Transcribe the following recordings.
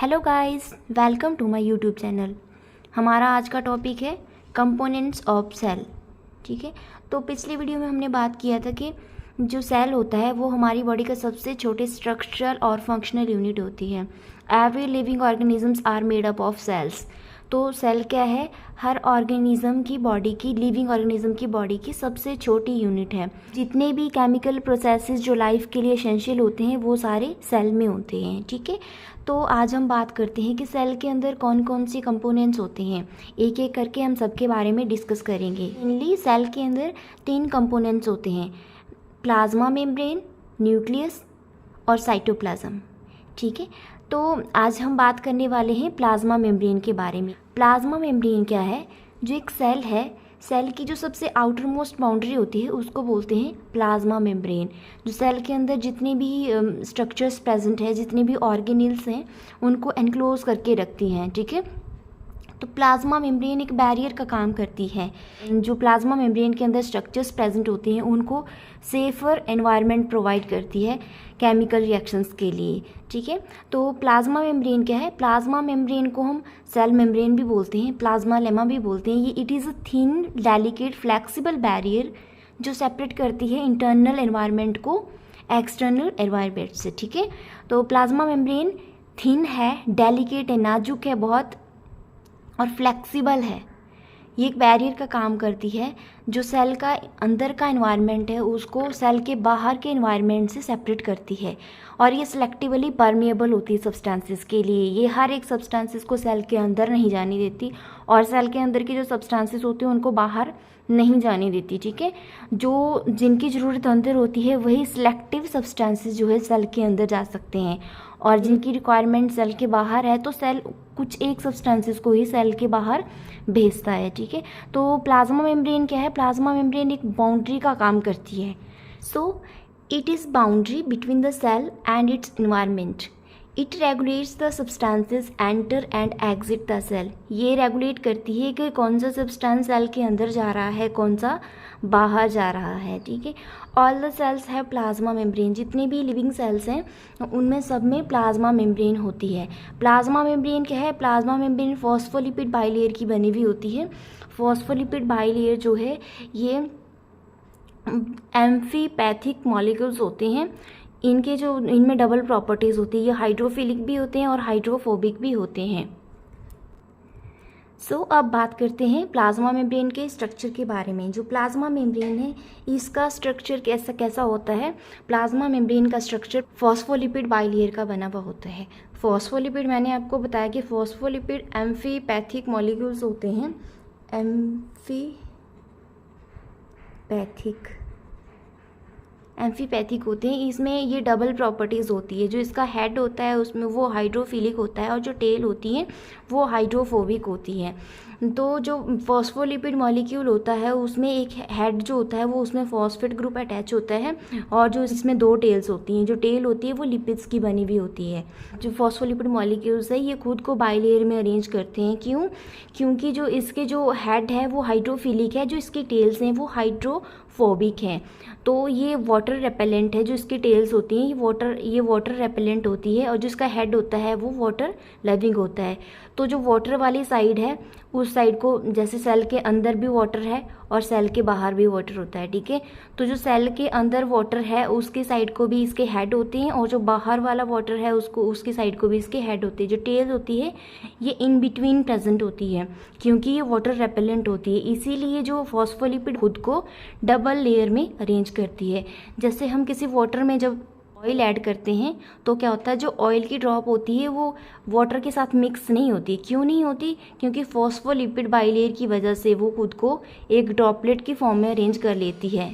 Hello guys, welcome to my YouTube channel. हमारा आज का टॉपिक है कंपोनेंट्स ऑफ सेल। ठीक है, तो पिछली वीडियो में हमने बात किया था कि जो सेल होता है वो हमारी बॉडी का सबसे छोटे स्ट्रक्चरल और फंक्शनल यूनिट होती है। Every living organisms are made up of cells. तो सेल क्या है? हर ऑर्गेनिज्म की बॉडी की, लिविंग ऑर्गेनिज्म की बॉडी की सबसे छोटी यूनिट है। जितने भी केमिकल प्रोसेसेस जो लाइफ के लिए एसेंशियल होते हैं वो सारे सेल में होते हैं। ठीक है, तो आज हम बात करते हैं कि सेल के अंदर कौन कौन सी कंपोनेंट्स होते हैं। एक एक करके हम सबके बारे में डिस्कस करेंगे। मेनली सेल के अंदर 3 कंपोनेंट्स होते हैं: प्लाज्मा मेम्ब्रेन, न्यूक्लियस और साइटोप्लाज्म। ठीक है, तो आज हम बात करने वाले हैं प्लाज्मा मेम्ब्रेन के बारे में। प्लाज्मा मेम्ब्रेन क्या है? जो एक सेल है, सेल की जो सबसे आउटर मोस्ट बाउंड्री होती है उसको बोलते हैं प्लाज्मा मेम्ब्रेन। जो सेल के अंदर जितने भी स्ट्रक्चर्स प्रेजेंट है, जितने भी ऑर्गेनेल्स हैं, उनको एनक्लोज करके रखती हैं। ठीक है, तो प्लाज्मा मेम्ब्रेन एक बैरियर का काम करती है। जो प्लाज्मा मेम्ब्रेन के अंदर स्ट्रक्चर्स प्रेजेंट होते हैं उनको सेफर एनवायरनमेंट प्रोवाइड करती है केमिकल रिएक्शंस के लिए। ठीक है, तो प्लाज्मा मेम्ब्रेन क्या है? प्लाज्मा मेम्ब्रेन को हम सेल मेम्ब्रेन भी बोलते हैं, प्लाज्मा लेमा भी बोलते हैं। ये it is a thin, delicate, flexible barrier जो सेपरेट करती है इंटरनल एनवायरनमेंट को एक्सटर्नल एनवायरनमेंट से। ठीक है, तो प्लाज्मा मेम्ब्रेन थिन है, डेलिकेट है, नाजुक है बहुत, और फ्लेक्सिबल है। ये एक बैरियर का काम करती है जो सेल का अंदर का एनवायरनमेंट है उसको सेल के बाहर के एनवायरनमेंट से सेपरेट करती है। और ये सेलेक्टिवली परमिएबल होती है सब्सटेंसेस के लिए। ये हर एक सब्सटेंसेस को सेल के अंदर नहीं जाने देती, और सेल के अंदर की जो सब्सटेंसेस होती हैं उनको बाहर नहीं जाने देती। ठीक है, जो जिनकी ज़रूरत अंदर होती है वही सिलेक्टिव सब्सटेंसेस जो है सेल के अंदर जा सकते हैं, और जिनकी रिक्वायरमेंट सेल के बाहर है तो सेल कुछ एक सब्सटेंसेस को ही सेल के बाहर भेजता है। ठीक है, तो प्लाज्मा मेम्ब्रेन क्या है? प्लाज्मा मेम्ब्रेन एक बाउंड्री का काम करती है। So it is boundary between the cell and its environment. It regulates the substances enter and exit the cell. ये रेगुलेट करती है कि कौन सा सब्सटेंस सेल के अंदर जा रहा है, कौन सा बाहर जा रहा है। ठीक है, all the cells have plasma membrane. जितने भी लिविंग सेल्स हैं उनमें सब में प्लाज्मा मेम्ब्रेन होती है। प्लाज्मा मेम्ब्रेन क्या है? प्लाज्मा मेम्ब्रेन फॉस्फोलिपिड बाइलेयर की बनी हुई होती है। फॉस्फोलिपिड बाइलेयर जो है ये एम्फीपैथिक मॉलिक्यूल्स होते हैं। इनमें डबल प्रॉपर्टीज़ होती है। ये हाइड्रोफिलिक भी होते हैं और हाइड्रोफोबिक भी होते हैं। अब बात करते हैं प्लाज्मा मेम्ब्रेन के स्ट्रक्चर के बारे में। जो प्लाज्मा मेम्ब्रेन है इसका स्ट्रक्चर कैसा होता है? प्लाज्मा मेम्ब्रेन का स्ट्रक्चर फॉस्फोलिपिड बाइलेयर का बना हुआ होता है। फॉस्फोलिपिड, मैंने आपको बताया कि फॉस्फोलिपिड एम्फीपैथिक मॉलिक्यूल्स होते हैं। एम्फीपैथिक होते हैं। इसमें ये डबल प्रॉपर्टीज़ होती है। जो इसका हेड होता है उसमें वो हाइड्रोफिलिक होता है, और जो टेल होती है वो हाइड्रोफोबिक होती है। तो जो फॉस्फोलिपिड मॉलिक्यूल होता है उसमें एक हेड जो होता है वो उसमें फॉस्फेट ग्रुप अटैच होता है, और जो इसमें 2 टेल्स होती हैं। जो टेल होती है वो लिपिड्स की बनी हुई होती है। जो फॉस्फोलिपिड मॉलिक्यूल्स है ये खुद को बाइलेयर में अरेंज करते हैं। क्यों? क्योंकि जो इसके जो हेड है वो हाइड्रोफिलिक है, जो इसके टेल्स हैं वो हाइड्रोफोबिक हैं। तो ये वाटर रेपेलेंट है। जो इसकी टेल्स होती हैं ये वाटर रेपेलेंट होती है, और जो इसका हेड होता है वो वाटर लविंग होता है। तो जो वाटर वाली साइड है उस साइड को, जैसे सेल के अंदर भी वाटर है और सेल के बाहर भी वाटर होता है। ठीक है, तो जो सेल के अंदर वाटर है उसके साइड को भी इसके हेड होते हैं, और जो बाहर वाला वाटर है उसकी साइड को भी इसके हेड होते हैं। जो टेल होती है ये इन बिटवीन प्रेजेंट होती है, क्योंकि ये वाटर रेपेलेंट होती है। इसीलिए जो फॉस्फोलिपिड खुद को डबल लेयर में अरेंज करती है। जैसे हम किसी वाटर में जब ऑयल ऐड करते हैं तो क्या होता है? जो ऑयल की ड्रॉप होती है वो वाटर के साथ मिक्स नहीं होती। क्यों नहीं होती? क्योंकि फॉस्फोलिपिड बाइलेयर की वजह से वो खुद को एक ड्रॉपलेट की फॉर्म में अरेंज कर लेती है।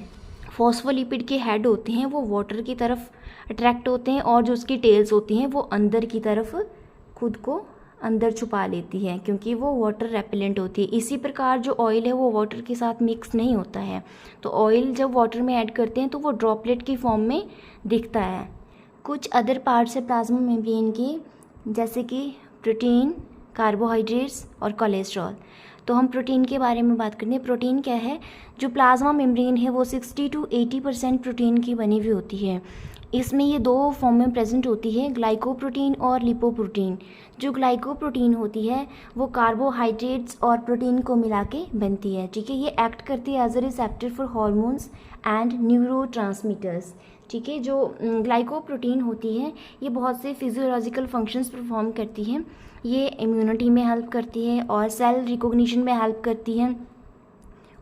फॉस्फोलिपिड के हेड होते हैं वो वाटर की तरफ अट्रैक्ट होते हैं, और जो उसकी टेल्स होती हैं वो अंदर की तरफ खुद को अंदर छुपा लेती है, क्योंकि वो वाटर रेपेलेंट होती है। इसी प्रकार जो ऑयल है वो वाटर के साथ मिक्स नहीं होता है। तो ऑयल जब वाटर में ऐड करते हैं तो वो ड्रॉपलेट की फॉर्म में दिखता है। कुछ अदर पार्ट्स है प्लाज्मा मेम्ब्रेन की, जैसे कि प्रोटीन, कार्बोहाइड्रेट्स और कोलेस्ट्रॉल। तो हम प्रोटीन के बारे में बात करते हैं। प्रोटीन क्या है? जो प्लाज्मा मेम्ब्रेन है वो 60 to 80% प्रोटीन की बनी हुई होती है। इसमें ये दो फॉर्म में प्रेजेंट होती है, ग्लाइकोप्रोटीन और लिपोप्रोटीन। जो ग्लाइकोप्रोटीन होती है वो कार्बोहाइड्रेट्स और प्रोटीन को मिला के बनती है, ठीक है। ये एक्ट करती है as a receptor for hormones and neurotransmitters, ठीक है। जो ग्लाइकोप्रोटीन होती है ये बहुत से फिजियोलॉजिकल फंक्शंस परफॉर्म करती है। ये इम्यूनिटी में हेल्प करती है और सेल रिकॉग्निशन में हेल्प करती है,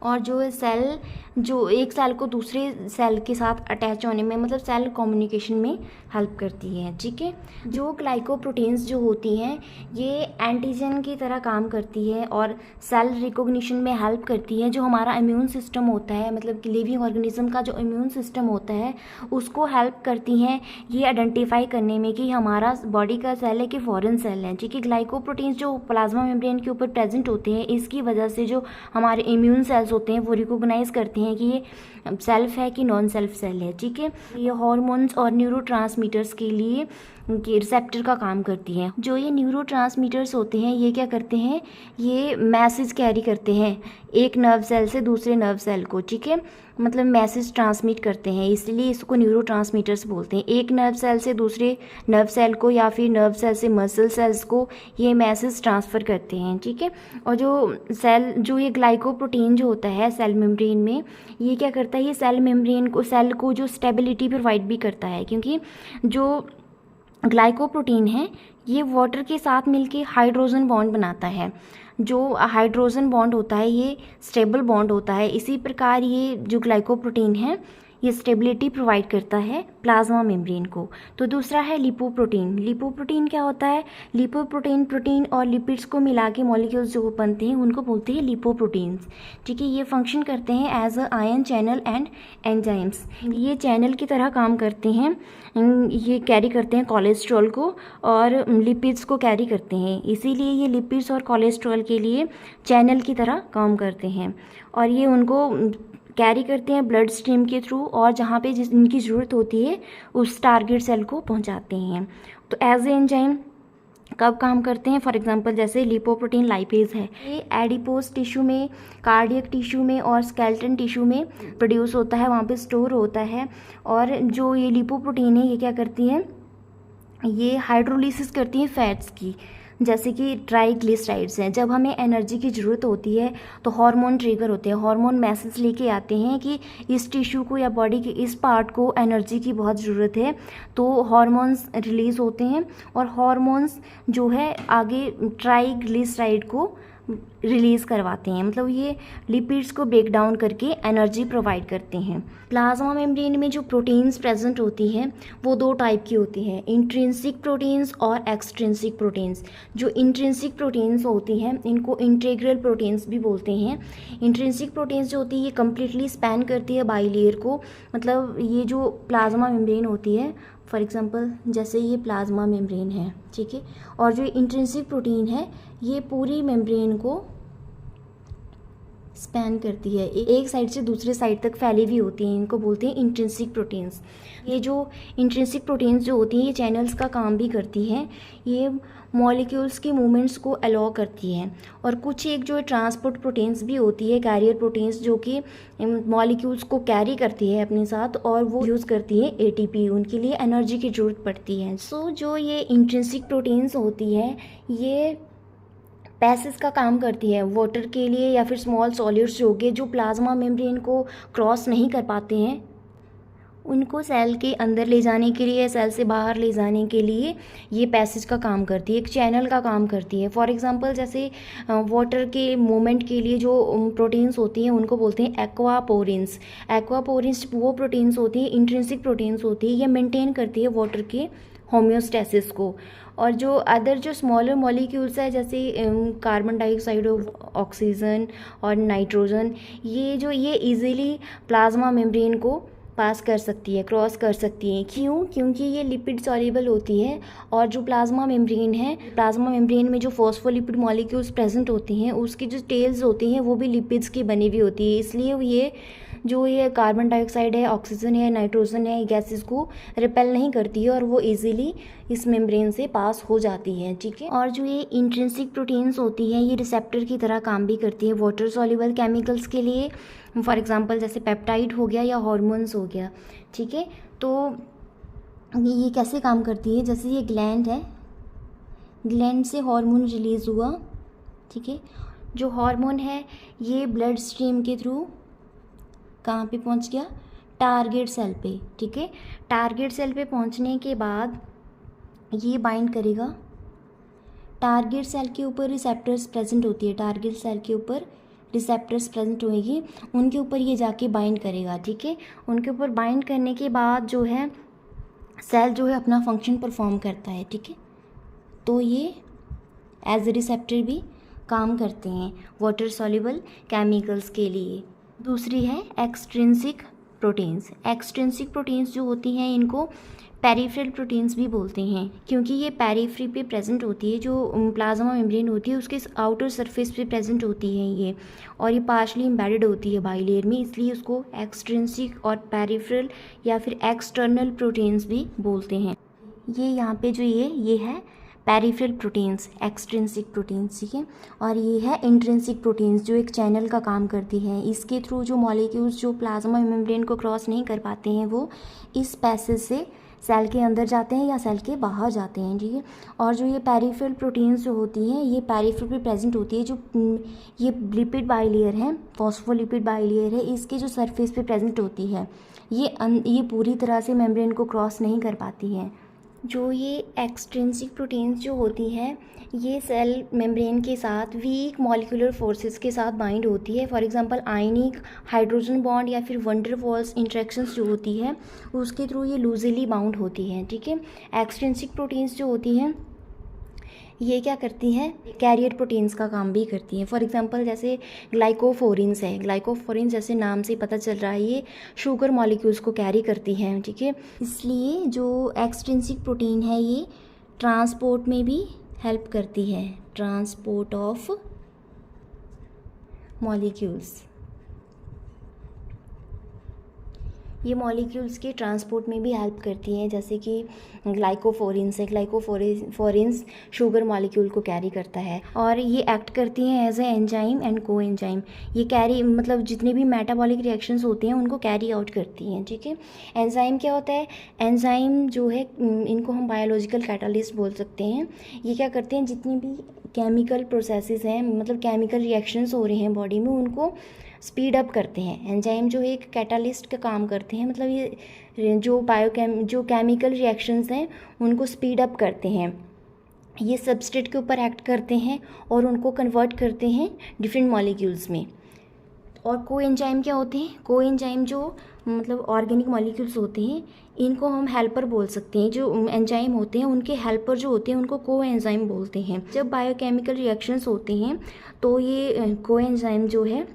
और जो सेल जो एक सेल को दूसरे सेल के साथ अटैच होने में, मतलब सेल कम्युनिकेशन में हेल्प करती है, ठीक है। जो ग्लाइकोप्रोटीन्स जो होती हैं ये एंटीजन की तरह काम करती है और सेल रिकॉग्निशन में हेल्प करती है। जो हमारा इम्यून सिस्टम होता है, मतलब कि लिविंग ऑर्गेनिज्म का जो इम्यून सिस्टम होता है उसको हेल्प करती हैं ये आइडेंटिफाई करने में कि हमारा बॉडी का सेल है कि फॉरेन सेल है, ठीक है। ग्लाइकोप्रोटीन्स जो प्लाज्मा मेम्ब्रेन के ऊपर प्रेजेंट होते हैं इसकी वजह से जो हमारे इम्यून सेल्स होते हैं वो रिकॉग्नाइज करते हैं कि ये सेल्फ है कि नॉन सेल्फ सेल है, ठीक है। ये हार्मोन्स और न्यूरोट्रांसमीटर्स के लिए रिसेप्टर का काम करती हैं। जो ये न्यूरोट्रांसमीटर्स होते हैं ये क्या करते हैं, ये मैसेज कैरी करते हैं एक नर्व सेल से दूसरे नर्व सेल को, ठीक है। मतलब मैसेज ट्रांसमिट करते हैं, इसलिए इसको न्यूरोट्रांसमीटर्स बोलते हैं। एक नर्व सेल से दूसरे नर्व सेल को या फिर नर्व सेल से मसल सेल्स को ये मैसेज ट्रांसफ़र करते हैं, ठीक है। और जो ये ग्लाइकोप्रोटीन जो होता है सेल मेम्ब्रेन में, ये क्या करता है, ये सेल को जो स्टेबिलिटी प्रोवाइड भी करता है, क्योंकि जो ग्लाइकोप्रोटीन है ये वाटर के साथ मिलके हाइड्रोजन बॉन्ड बनाता है। जो हाइड्रोजन बॉन्ड होता है ये स्टेबल बॉन्ड होता है। इसी प्रकार ये जो ग्लाइकोप्रोटीन है ये स्टेबिलिटी प्रोवाइड करता है प्लाज्मा मेम्ब्रेन को। तो दूसरा है लिपोप्रोटीन। लिपोप्रोटीन क्या होता है, लिपोप्रोटीन प्रोटीन और लिपिड्स को मिला के मॉलिक्यूल्स जो बनते हैं उनको बोलते हैं लिपोप्रोटीन्स, ठीक है। ये फंक्शन करते हैं as a ion channel and enzymes. ये चैनल की तरह काम करते हैं, ये कैरी करते हैं कोलेस्ट्रॉल को और लिपिड्स को कैरी करते हैं, इसीलिए ये लिपिड्स और कोलेस्ट्रॉल के लिए चैनल की तरह काम करते हैं। और ये उनको कैरी करते हैं ब्लड स्ट्रीम के थ्रू, और जहाँ पे जिनकी ज़रूरत होती है उस टारगेट सेल को पहुँचाते हैं। तो एज ए एंजाइम कब काम करते हैं, फॉर एग्जांपल जैसे लिपोप्रोटीन लाइपेज है, ये एडिपोज टिश्यू में, कार्डियक टिश्यू में और स्केलेटन टिश्यू में प्रोड्यूस होता है, वहाँ पे स्टोर होता है। और जो ये लिपोप्रोटीन है ये क्या करती हैं, ये हाइड्रोलिसिस करती हैं फैट्स की, जैसे कि ट्राइग्लिसराइड्स हैं। जब हमें एनर्जी की ज़रूरत होती है तो हार्मोन ट्रिगर होते हैं, हार्मोन मैसेज लेके आते हैं कि इस टिश्यू को या बॉडी के इस पार्ट को एनर्जी की बहुत ज़रूरत है, तो हार्मोन्स रिलीज़ होते हैं और हार्मोन्स जो है आगे ट्राइग्लिसराइड को रिलीज़ करवाते हैं, मतलब ये लिपिड्स को ब्रेक डाउन करके एनर्जी प्रोवाइड करते हैं। प्लाज्मा मेम्ब्रेन में जो प्रोटीन्स प्रेजेंट होती हैं वो दो टाइप की होती हैं, इंट्रिंसिक प्रोटीन्स और एक्सट्रिंसिक प्रोटीन्स। जो इंट्रिंसिक प्रोटीन्स होती हैं इनको इंटीग्रल प्रोटीन्स भी बोलते हैं। इंट्रिंसिक प्रोटीन्स जो होती है ये कम्प्लीटली स्पैन करती है बाइलेयर को, मतलब ये जो प्लाज्मा मेम्ब्रेन होती है, फॉर एग्जांपल जैसे ये प्लाज्मा मेम्ब्रेन है, ठीक है। और जो इंट्रिंसिक प्रोटीन है ये पूरी मेम्ब्रेन को स्पैन करती है, एक साइड से दूसरे साइड तक फैली हुई होती हैं, इनको बोलते हैं इंट्रिंसिक प्रोटीन्स। ये जो इंट्रिंसिक प्रोटीन्स जो होती हैं ये चैनल्स का काम भी करती हैं, ये मॉलिक्यूल्स की मूवमेंट्स को अलाउ करती हैं। और कुछ एक जो ट्रांसपोर्ट प्रोटीन्स भी होती है, कैरियर प्रोटीन्स, जो कि मॉलिक्यूल्स को कैरी करती है अपने साथ और वो यूज़ करती है एटीपी, उनके लिए एनर्जी की ज़रूरत पड़ती है। सो जो ये इंट्रिंसिक प्रोटीन्स होती है ये पैसेज का काम करती है वाटर के लिए या फिर स्मॉल सॉलिड्स जो प्लाज्मा मेम्ब्रेन को क्रॉस नहीं कर पाते हैं उनको सेल के अंदर ले जाने के लिए, सेल से बाहर ले जाने के लिए ये पैसेज का काम करती है, एक चैनल का काम करती है। फॉर एग्जांपल जैसे वाटर के मूवमेंट के लिए जो प्रोटीन्स होती हैं उनको बोलते हैं एक्वापोरिन्स। एक्वापोरिन्स वो प्रोटीन्स होती हैं, इंट्रिंसिक प्रोटीन्स होती है, ये मेंटेन करती है वाटर के होम्योस्टेसिस को। और जो अदर जो स्मॉलर मॉलिक्यूल्स है जैसे कार्बन डाइऑक्साइड, ऑक्सीजन और नाइट्रोजन, ये इजीली प्लाज्मा मेम्ब्रेन को पास कर सकती है, क्रॉस कर सकती हैं। क्यों? क्योंकि ये लिपिड सॉल्युबल होती है और जो प्लाज्मा मेम्ब्रेन है, प्लाज्मा मेम्ब्रेन में जो फॉस्फोलिपिड मॉलिक्यूल्स प्रेजेंट होती हैं उसकी जो टेल्स होती हैं वो भी लिपिड्स की बनी हुई होती है, इसलिए ये कार्बन डाइऑक्साइड है, ऑक्सीजन है, नाइट्रोजन है, गैसेस को रिपेल नहीं करती है और वो इजीली इस मेम्ब्रेन से पास हो जाती है, ठीक है। और जो ये इंट्रिंसिक प्रोटीन्स होती हैं ये रिसेप्टर की तरह काम भी करती है वाटर सॉल्युबल केमिकल्स के लिए, फॉर एग्जांपल जैसे पेप्टाइड हो गया या हार्मोन्स हो गया, ठीक है। तो ये कैसे काम करती है, जैसे ये ग्लैंड है, ग्लैंड से हार्मोन रिलीज़ हुआ, ठीक है। जो हार्मोन है ये ब्लड स्ट्रीम के थ्रू कहाँ पे पहुँच गया, टारगेट सेल पे, ठीक है। टारगेट सेल पे पहुँचने के बाद ये बाइंड करेगा, टारगेट सेल के ऊपर रिसेप्टर्स प्रेजेंट होती है, टारगेट सेल के ऊपर रिसेप्टर्स प्रेजेंट होएगी, उनके ऊपर ये जाके बाइंड करेगा, ठीक है। उनके ऊपर बाइंड करने के बाद जो है सेल जो है अपना फंक्शन परफॉर्म करता है, ठीक है। तो ये एज ए रिसेप्टर भी काम करते हैं वाटर सॉल्युबल केमिकल्स के लिए। दूसरी है एक्सट्रिंसिक प्रोटीन्स। एक्सट्रिंसिक प्रोटीन्स जो होती हैं इनको पेरिफेरल प्रोटीन्स भी बोलते हैं, क्योंकि ये पेरिफ्री पे प्रेजेंट होती है, जो प्लाज्मा मेम्ब्रेन होती है उसके आउटर सरफेस पे प्रेजेंट होती है ये, और ये पार्शली एम्बेडेड होती है बाइलेयर में, इसलिए उसको एक्सट्रिंसिक और पेरिफेरल या फिर एक्सटर्नल प्रोटीन्स भी बोलते हैं। ये यहाँ पे जो ये है पेरिफेरल प्रोटीन्स, एक्सट्रिंसिक प्रोटीन्स, ठीक है। और ये है इंट्रिंसिक प्रोटीन्स जो एक चैनल का काम करती है, इसके थ्रू जो मॉलिक्यूल्स जो प्लाज्मा मेम्ब्रेन को क्रॉस नहीं कर पाते हैं वो इस पैसेज से सेल के अंदर जाते हैं या सेल के बाहर जाते हैं, ठीक है। और जो ये पेरिफेरल प्रोटीन्स जो होती हैं ये पेरिफेरल पे प्रेजेंट होती है, जो ये लिपिड बाइलेयर है, फॉस्फोलिपिड बाइलेयर है, इसके जो सरफेस पे प्रेजेंट होती है, ये पूरी तरह से मेम्ब्रेन को क्रॉस नहीं कर पाती हैं। जो ये एक्सट्रिंसिक प्रोटीन्स जो होती हैं ये सेल मेम्ब्रेन के साथ वीक मॉलिक्यूलर फोर्सेस के साथ बाइंड होती है। For example ionic hydrogen bond या फिर वंडर वॉल्स इंट्रैक्शंस जो होती है उसके थ्रू ये लूजली बाउंड होती है, ठीक है। एक्सट्रिंसिक प्रोटीन्स जो होती हैं ये क्या करती हैं, कैरियर प्रोटीन्स का काम भी करती हैं। फॉर एग्जांपल जैसे ग्लाइकोफोरिन्स है, ग्लाइकोफोरिन्स जैसे नाम से पता चल रहा है ये शुगर मॉलिक्यूल्स को कैरी करती हैं, ठीक है। इसलिए जो एक्सट्रिंसिक प्रोटीन है ये ट्रांसपोर्ट में भी हेल्प करती है, ट्रांसपोर्ट ऑफ मॉलिक्यूल्स। ये मॉलिक्यूल्स के ट्रांसपोर्ट में भी हेल्प करती हैं, जैसे कि ग्लाइकोफोरिन्स है, ग्लाइकोफोरिन्स शुगर मॉलिक्यूल को कैरी करता है और ये एक्ट करती हैं एज ए एंजाइम एंड को एंजाइम। ये कैरी मतलब जितने भी मेटाबॉलिक रिएक्शंस होते हैं उनको कैरी आउट करती हैं, ठीक है। एंजाइम क्या होता है, एंजाइम जो है इनको हम बायोलॉजिकल कैटालिस्ट बोल सकते हैं। ये क्या करते हैं, जितनी भी केमिकल प्रोसेसेस हैं, मतलब केमिकल रिएक्शंस हो रहे हैं बॉडी में, उनको स्पीड अप करते हैं। एंजाइम जो है एक कैटालिस्ट का काम करते हैं, मतलब ये जो केमिकल रिएक्शंस हैं उनको स्पीड अप करते हैं। ये सबस्ट्रेट के ऊपर एक्ट करते हैं और उनको कन्वर्ट करते हैं डिफरेंट मॉलिक्यूल्स में। और को एंजाइम क्या होते हैं, को एंजाइम जो मतलब ऑर्गेनिक मॉलिक्यूल्स होते हैं इनको हम हेल्पर बोल सकते हैं। जो एंजाइम होते हैं उनके हेल्पर जो होते हैं उनको को एंजाइम बोलते हैं। जब बायोकेमिकल रिएक्शंस होते हैं तो ये को एंजाइम जो है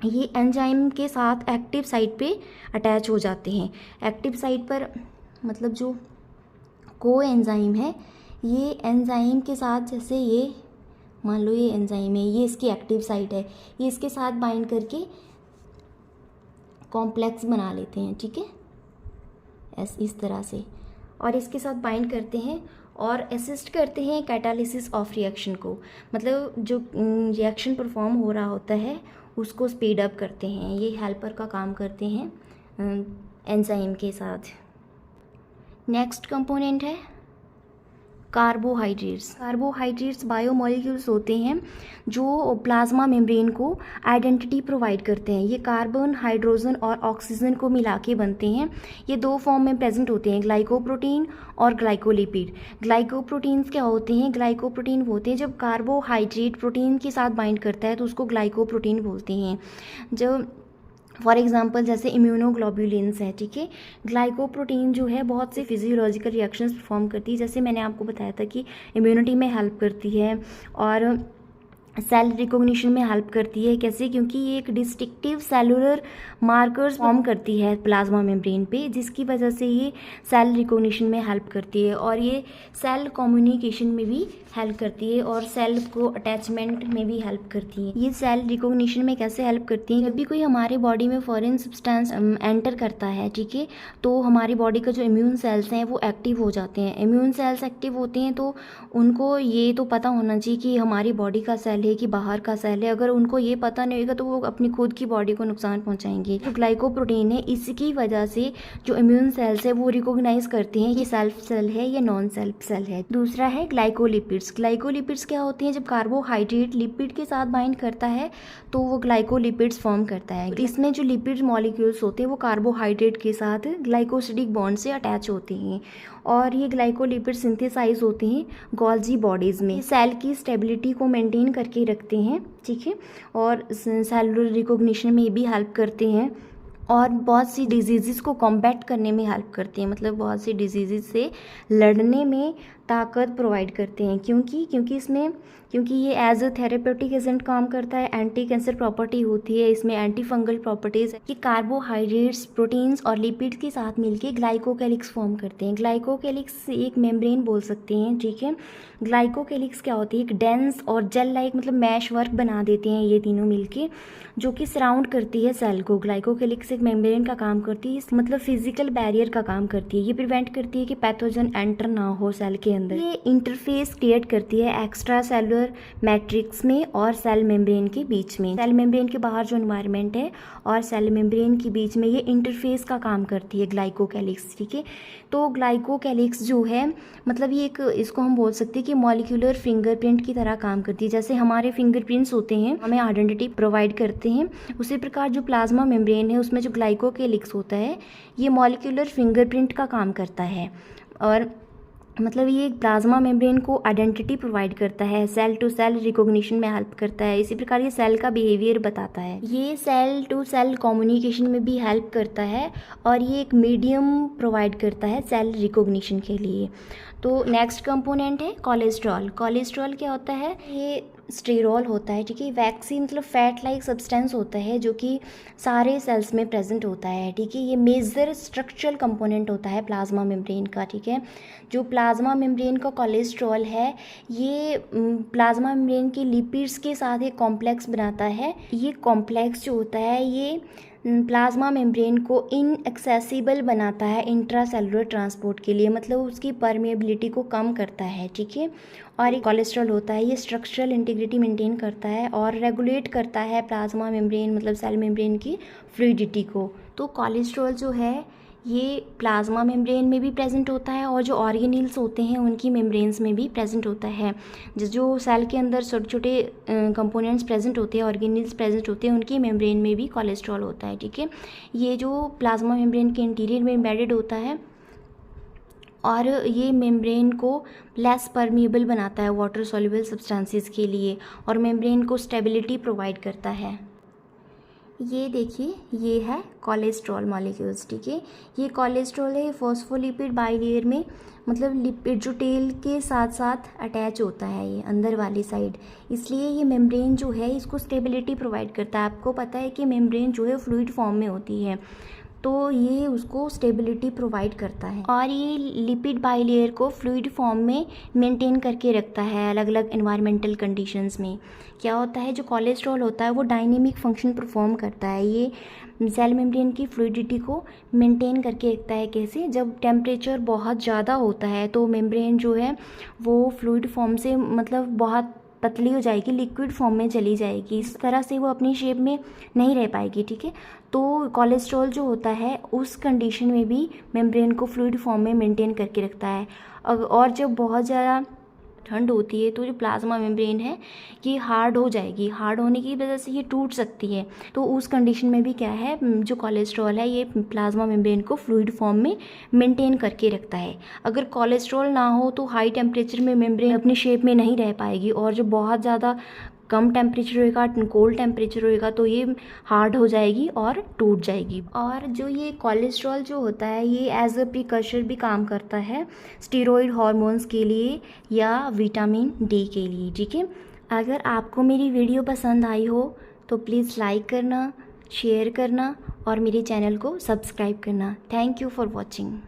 ये एंजाइम के साथ एक्टिव साइट पे अटैच हो जाते हैं। एक्टिव साइट पर मतलब जो को एंजाइम है ये एंजाइम के साथ, जैसे ये मान लो ये एंजाइम है, ये इसकी एक्टिव साइट है, ये इसके साथ बाइंड करके कॉम्प्लेक्स बना लेते हैं, ठीक है, इस तरह से, और इसके साथ बाइंड करते हैं और असिस्ट करते हैं कैटालिसिस ऑफ रिएक्शन को। मतलब जो रिएक्शन परफॉर्म हो रहा होता है उसको स्पीड अप करते हैं, ये हेल्पर का काम करते हैं एंजाइम के साथ। नेक्स्ट कंपोनेंट है कार्बोहाइड्रेट्स। कार्बोहाइड्रेट्स बायोमॉलिक्यूल्स होते हैं जो प्लाज्मा मेम्ब्रेन को आइडेंटिटी प्रोवाइड करते हैं। ये कार्बन, हाइड्रोजन और ऑक्सीजन को मिला के बनते हैं। ये दो फॉर्म में प्रेजेंट होते हैं, ग्लाइकोप्रोटीन और ग्लाइकोलिपिड। ग्लाइकोप्रोटीन्स क्या होते हैं, ग्लाइकोप्रोटीन होते हैं जब कार्बोहाइड्रेट प्रोटीन के साथ बाइंड करता है तो उसको ग्लाइकोप्रोटीन बोलते हैं। जब फॉर एग्जांपल जैसे इम्यूनोग्लोब्युलिन्स है, ठीक है। ग्लाइकोप्रोटीन जो है बहुत से फिजियोलॉजिकल रिएक्शंस परफॉर्म करती है, जैसे मैंने आपको बताया था कि इम्यूनिटी में हेल्प करती है और सेल रिकॉग्निशन में हेल्प करती है। कैसे, क्योंकि ये एक डिस्टिंक्टिव सेलुलर मार्कर्स फॉर्म करती है प्लाज्मा मेम्ब्रेन पे, जिसकी वजह से ये सेल रिकॉग्निशन में हेल्प करती है और ये सेल कम्युनिकेशन में भी हेल्प करती है और सेल को अटैचमेंट में भी हेल्प करती है। ये सेल रिकॉग्निशन में कैसे हेल्प करती है, जब भी कोई हमारे बॉडी में फॉरेन सब्सटेंस एंटर करता है, ठीक है, तो हमारी बॉडी का जो इम्यून सेल्स हैं वो एक्टिव हो जाते हैं। इम्यून सेल्स एक्टिव होते हैं तो उनको ये तो पता होना चाहिए कि हमारी बॉडी का सेल है कि बाहर का सेल है, अगर उनको ये पता नहीं होगा तो वो अपनी खुद की बॉडी को नुकसान पहुंचाएंगे। जो ग्लाइकोप्रोटीन है इसकी वजह से जो इम्यून सेल्स है वो रिकॉग्नाइज करते हैं कि सेल्फ सेल है या नॉन सेल्फ सेल है। दूसरा है ग्लाइकोलिपिड्स। ग्लाइकोलिपिड्स क्या होते हैं? जब कार्बोहाइड्रेट लिपिड के साथ बाइंड करता है तो वो ग्लाइकोलिपिड्स फॉर्म करता है। इसमें जो लिपिड मॉलिक्यूल्स होते हैं वो कार्बोहाइड्रेट के साथ ग्लाइकोसिडिक बॉन्ड से अटैच होते हैं और ये ग्लाइकोलिपिड सिंथेसाइज होते हैं गोल्जी बॉडीज़ में। सेल की स्टेबिलिटी को मेंटेन करके रखते हैं, ठीक है, और सेलुलर रिकॉग्निशन में भी हेल्प करते हैं और बहुत सी डिजीज़ को कॉम्बैट करने में हेल्प करते हैं, मतलब बहुत सी डिजीज़ से लड़ने में ताकत प्रोवाइड करते हैं। क्योंकि ये एज अ थेरेप्यूटिक एजेंट काम करता है, एंटी कैंसर प्रॉपर्टी होती है इसमें, एंटी फंगल प्रॉपर्टीज़ कि कार्बोहाइड्रेट्स, प्रोटीन्स और लिपिड के साथ मिलके ग्लाइकोकैलिक्स फॉर्म करते हैं। ग्लाइकोकैलिक्स एक मेम्ब्रेन बोल सकते हैं, ठीक है। ग्लाइकोकैलिक्स क्या होती है? एक डेंस और जेल लाइक मतलब मैश वर्क बना देते हैं ये तीनों मिलके, जो कि सराउंड करती है सेल को। ग्लाइकोकैलिक्स एक मेम्ब्रेन का काम करती है, मतलब फिजिकल बैरियर का काम करती है। ये प्रिवेंट करती है कि पैथोजन एंटर ना हो सेल के अंदर। ये इंटरफेस क्रिएट करती है एक्स्ट्रा सेलुलर मैट्रिक्स में और सेल मेम्ब्रेन के बीच में। सेल मेम्ब्रेन के बाहर जो एनवायरनमेंट है और सेल मेम्ब्रेन के बीच में ये इंटरफेस का काम करती है ग्लाइकोकैलिक्स, ठीक है। तो ग्लाइकोकैलिक्स जो है मतलब ये एक, इसको हम बोल सकते हैं कि मॉलिक्यूलर फिंगरप्रिंट की तरह काम करती है। जैसे हमारे फिंगरप्रिंट्स होते हैं हमें आइडेंटिटी प्रोवाइड करते हैं, उसी प्रकार जो प्लाज्मा मेम्ब्रेन है उसमें जो ग्लाइकोकैलिक्स होता है ये मॉलिक्यूलर फिंगरप्रिंट का काम करता है और मतलब ये प्लाज्मा मेम्ब्रेन को आइडेंटिटी प्रोवाइड करता है, सेल टू सेल रिकॉग्निशन में हेल्प करता है। इसी प्रकार ये सेल का बिहेवियर बताता है। ये सेल टू सेल कम्युनिकेशन में भी हेल्प करता है और ये एक मीडियम प्रोवाइड करता है सेल रिकॉग्निशन के लिए। तो नेक्स्ट कंपोनेंट है कोलेस्ट्रॉल। कोलेस्ट्रॉल क्या होता है? ये स्टेरॉल होता है, ठीक है। वैक्सी मतलब फैट लाइक सब्सटेंस होता है जो कि सारे सेल्स में प्रेजेंट होता है, ठीक है। ये मेजर स्ट्रक्चरल कंपोनेंट होता है प्लाज्मा मेम्ब्रेन का, ठीक है। जो प्लाज्मा मेम्ब्रेन का कोलेस्ट्रॉल है ये प्लाज्मा मेम्ब्रेन के लिपिड्स के साथ एक कॉम्प्लेक्स बनाता है। ये कॉम्प्लेक्स जो होता है ये प्लाज्मा मेम्ब्रेन को इनएक्सेसिबल बनाता है इंट्रासेलुलर ट्रांसपोर्ट के लिए, मतलब उसकी परमेबिलिटी को कम करता है, ठीक है। और एक कोलेस्ट्रॉल होता है ये स्ट्रक्चरल इंटीग्रिटी मेंटेन करता है और रेगुलेट करता है प्लाज्मा मेम्ब्रेन मतलब सेल मेम्ब्रेन की फ्लूइडिटी को। तो कोलेस्ट्रॉल जो है ये प्लाज्मा मेम्ब्रेन में भी प्रेजेंट होता है और जो ऑर्गेनील्स होते हैं उनकी मेम्ब्रेन्स में भी प्रेजेंट होता है। जो सेल के अंदर छोटे छोटे कंपोनेंट्स प्रेजेंट होते हैं, ऑर्गेनील्स प्रेजेंट होते हैं, उनकी मेम्ब्रेन में भी कोलेस्ट्रॉल होता है, ठीक है। ये जो प्लाज्मा मेम्ब्रेन के इंटीरियर में एम्बेडेड होता है और ये मेम्ब्रेन को लेस परमिएबल बनाता है वाटर सॉल्युबल सब्सटेंसेस के लिए और मेम्ब्रेन को स्टेबिलिटी प्रोवाइड करता है। ये देखिए ये है कोलेस्ट्रॉल मॉलिक्यूल्स, ठीक है। ये कोलेस्ट्रॉल है फॉस्फोलिपिड बाइलेयर में, मतलब लिपिड जो टेल के साथ साथ अटैच होता है ये अंदर वाली साइड, इसलिए ये मेम्ब्रेन जो है इसको स्टेबिलिटी प्रोवाइड करता है। आपको पता है कि मेम्ब्रेन जो है फ्लूइड फॉर्म में होती है तो ये उसको स्टेबिलिटी प्रोवाइड करता है और ये लिपिड बाइलेयर को फ्लूइड फॉर्म में मेंटेन करके रखता है अलग अलग एनवायरमेंटल कंडीशंस में। क्या होता है जो कोलेस्ट्रॉल होता है वो डायनेमिक फंक्शन परफॉर्म करता है, ये सेल मेम्ब्रेन की फ्लूइडिटी को मेंटेन करके रखता है। कैसे? जब टेम्परेचर बहुत ज़्यादा होता है तो मेम्ब्रेन जो है वो फ्लूइड फॉर्म से मतलब बहुत पतली हो जाएगी, लिक्विड फॉर्म में चली जाएगी, इस तरह से वो अपनी शेप में नहीं रह पाएगी, ठीक है। तो कोलेस्ट्रॉल जो होता है उस कंडीशन में भी मेम्ब्रेन को फ्लूइड फॉर्म में मेंटेन करके रखता है। और जब बहुत ज़्यादा ठंड होती है तो जो प्लाज्मा मेम्ब्रेन है ये हार्ड हो जाएगी, हार्ड होने की वजह से ये टूट सकती है। तो उस कंडीशन में भी क्या है जो कोलेस्ट्रॉल है ये प्लाज्मा मेम्ब्रेन को फ्लूइड फॉर्म में मेंटेन करके रखता है। अगर कोलेस्ट्रॉल ना हो तो हाई टेम्परेचर में मेम्ब्रेन अपनी शेप में नहीं रह पाएगी और जो बहुत ज़्यादा कम टेम्परेचर होएगा, कोल्ड टेम्परेचर होएगा तो ये हार्ड हो जाएगी और टूट जाएगी। और जो ये कोलेस्ट्रॉल जो होता है ये एज अ प्रिकर्सर भी काम करता है स्टेरॉइड हार्मोन्स के लिए या विटामिन डी के लिए, ठीक है। अगर आपको मेरी वीडियो पसंद आई हो तो प्लीज़ लाइक करना, शेयर करना और मेरे चैनल को सब्सक्राइब करना। Thank you for watching.